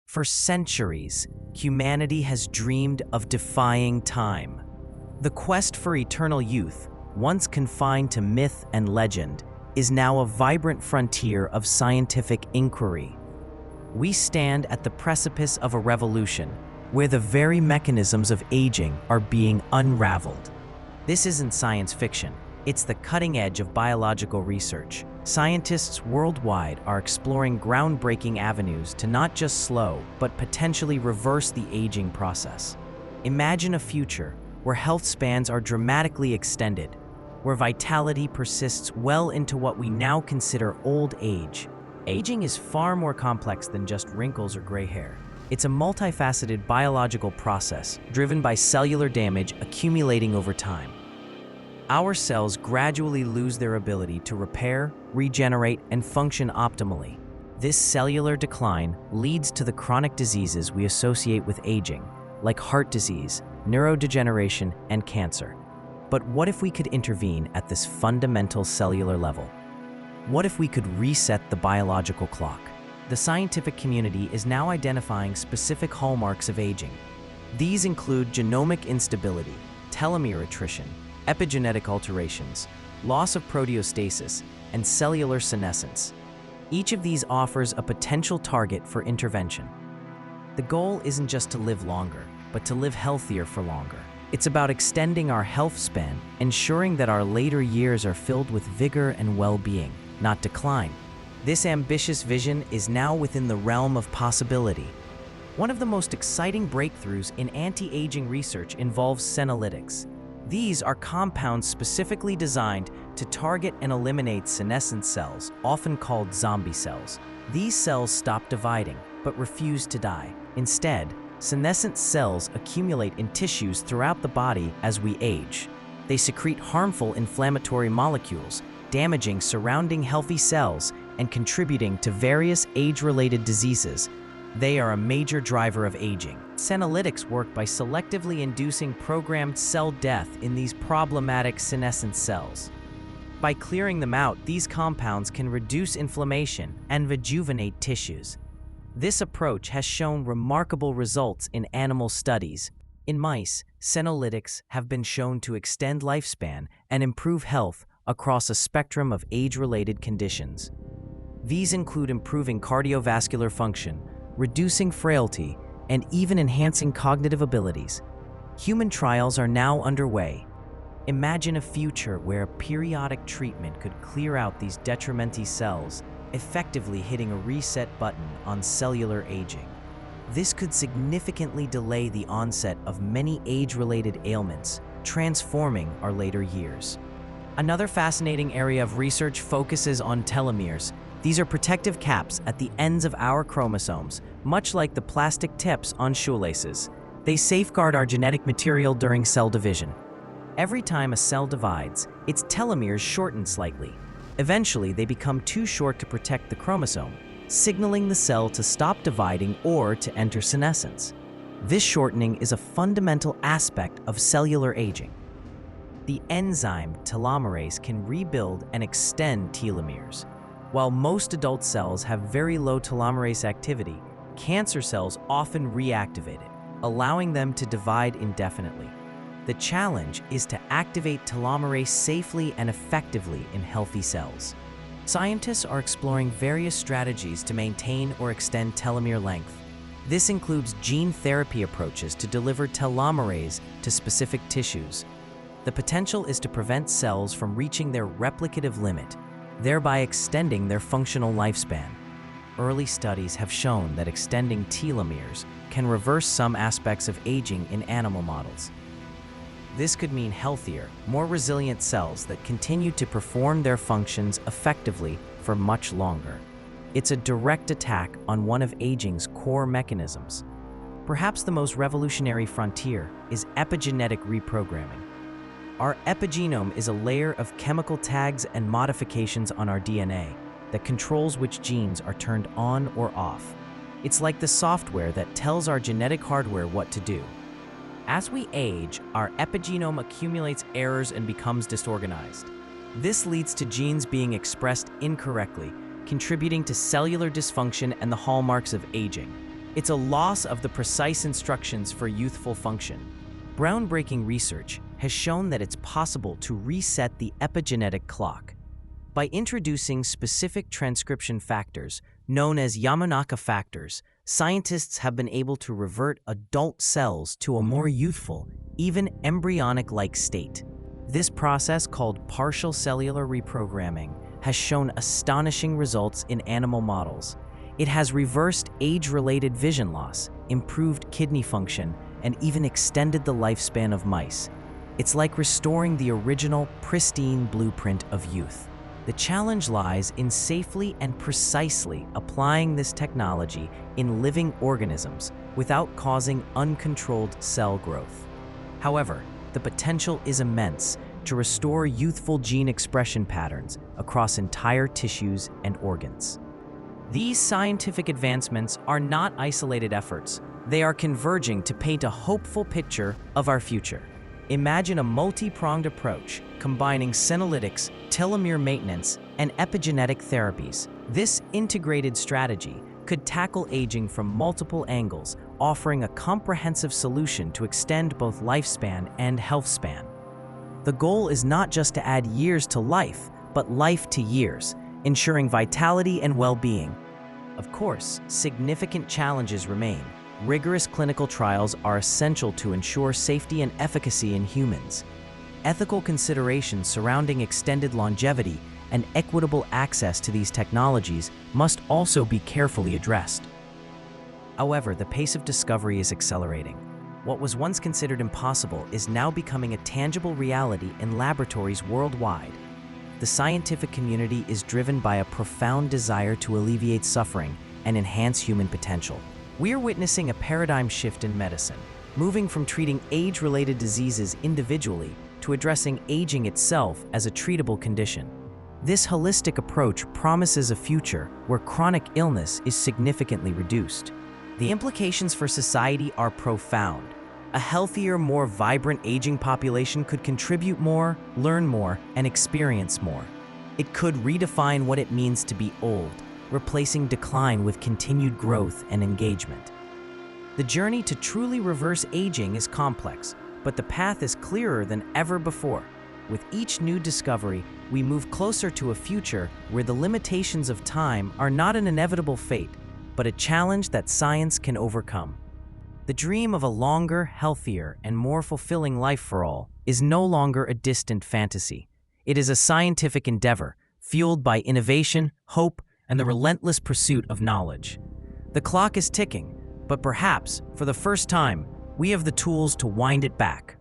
For centuries, humanity has dreamed of defying time. The quest for eternal youth, once confined to myth and legend, is now a vibrant frontier of scientific inquiry. We stand at the precipice of a revolution where the very mechanisms of aging are being unraveled. This isn't science fiction, it's the cutting edge of biological research. Scientists worldwide are exploring groundbreaking avenues to not just slow, but potentially reverse the aging process. Imagine a future where health spans are dramatically extended, where vitality persists well into what we now consider old age. Aging is far more complex than just wrinkles or gray hair. It's a multifaceted biological process driven by cellular damage accumulating over time. Our cells gradually lose their ability to repair, regenerate, and function optimally. This cellular decline leads to the chronic diseases we associate with aging, like heart disease, neurodegeneration, and cancer. But what if we could intervene at this fundamental cellular level? What if we could reset the biological clock? The scientific community is now identifying specific hallmarks of aging. These include genomic instability, telomere attrition, epigenetic alterations, loss of proteostasis, and cellular senescence. Each of these offers a potential target for intervention. The goal isn't just to live longer, but to live healthier for longer. It's about extending our health span, ensuring that our later years are filled with vigor and well-being, not decline. This ambitious vision is now within the realm of possibility. One of the most exciting breakthroughs in anti-aging research involves senolytics. These are compounds specifically designed to target and eliminate senescent cells, often called zombie cells. These cells stop dividing, but refuse to die. Instead, senescent cells accumulate in tissues throughout the body as we age. They secrete harmful inflammatory molecules, damaging surrounding healthy cells and contributing to various age-related diseases. They are a major driver of aging. Senolytics work by selectively inducing programmed cell death in these problematic senescent cells. By clearing them out, these compounds can reduce inflammation and rejuvenate tissues. This approach has shown remarkable results in animal studies. In mice, senolytics have been shown to extend lifespan and improve health across a spectrum of age-related conditions. These include improving cardiovascular function, reducing frailty, and even enhancing cognitive abilities. Human trials are now underway. Imagine a future where periodic treatment could clear out these detrimental cells, effectively hitting a reset button on cellular aging. This could significantly delay the onset of many age-related ailments, transforming our later years. Another fascinating area of research focuses on telomeres. These are protective caps at the ends of our chromosomes, much like the plastic tips on shoelaces. They safeguard our genetic material during cell division. Every time a cell divides, its telomeres shorten slightly. Eventually, they become too short to protect the chromosome, signaling the cell to stop dividing or to enter senescence. This shortening is a fundamental aspect of cellular aging. The enzyme telomerase can rebuild and extend telomeres. While most adult cells have very low telomerase activity, cancer cells often reactivate it, allowing them to divide indefinitely. The challenge is to activate telomerase safely and effectively in healthy cells. Scientists are exploring various strategies to maintain or extend telomere length. This includes gene therapy approaches to deliver telomerase to specific tissues. The potential is to prevent cells from reaching their replicative limit, thereby extending their functional lifespan. Early studies have shown that extending telomeres can reverse some aspects of aging in animal models. This could mean healthier, more resilient cells that continue to perform their functions effectively for much longer. It's a direct attack on one of aging's core mechanisms. Perhaps the most revolutionary frontier is epigenetic reprogramming. Our epigenome is a layer of chemical tags and modifications on our DNA that controls which genes are turned on or off. It's like the software that tells our genetic hardware what to do. As we age, our epigenome accumulates errors and becomes disorganized. This leads to genes being expressed incorrectly, contributing to cellular dysfunction and the hallmarks of aging. It's a loss of the precise instructions for youthful function. Groundbreaking research has shown that it's possible to reset the epigenetic clock. By introducing specific transcription factors, known as Yamanaka factors, scientists have been able to revert adult cells to a more youthful, even embryonic-like state. This process, called partial cellular reprogramming, has shown astonishing results in animal models. It has reversed age-related vision loss, improved kidney function, and even extended the lifespan of mice. It's like restoring the original, pristine blueprint of youth. The challenge lies in safely and precisely applying this technology in living organisms without causing uncontrolled cell growth. However, the potential is immense to restore youthful gene expression patterns across entire tissues and organs. These scientific advancements are not isolated efforts. They are converging to paint a hopeful picture of our future. Imagine a multi-pronged approach combining senolytics, telomere maintenance, and epigenetic therapies. This integrated strategy could tackle aging from multiple angles, offering a comprehensive solution to extend both lifespan and health span. The goal is not just to add years to life, but life to years, ensuring vitality and well-being. Of course, significant challenges remain. Rigorous clinical trials are essential to ensure safety and efficacy in humans. Ethical considerations surrounding extended longevity and equitable access to these technologies must also be carefully addressed. However, the pace of discovery is accelerating. What was once considered impossible is now becoming a tangible reality in laboratories worldwide. The scientific community is driven by a profound desire to alleviate suffering and enhance human potential. We are witnessing a paradigm shift in medicine, moving from treating age-related diseases individually to addressing aging itself as a treatable condition. This holistic approach promises a future where chronic illness is significantly reduced. The implications for society are profound. A healthier, more vibrant aging population could contribute more, learn more, and experience more. It could redefine what it means to be old, replacing decline with continued growth and engagement. The journey to truly reverse aging is complex, but the path is clearer than ever before. With each new discovery, we move closer to a future where the limitations of time are not an inevitable fate, but a challenge that science can overcome. The dream of a longer, healthier, and more fulfilling life for all is no longer a distant fantasy. It is a scientific endeavor, fueled by innovation, hope, and the relentless pursuit of knowledge. The clock is ticking, but perhaps, for the first time, we have the tools to wind it back.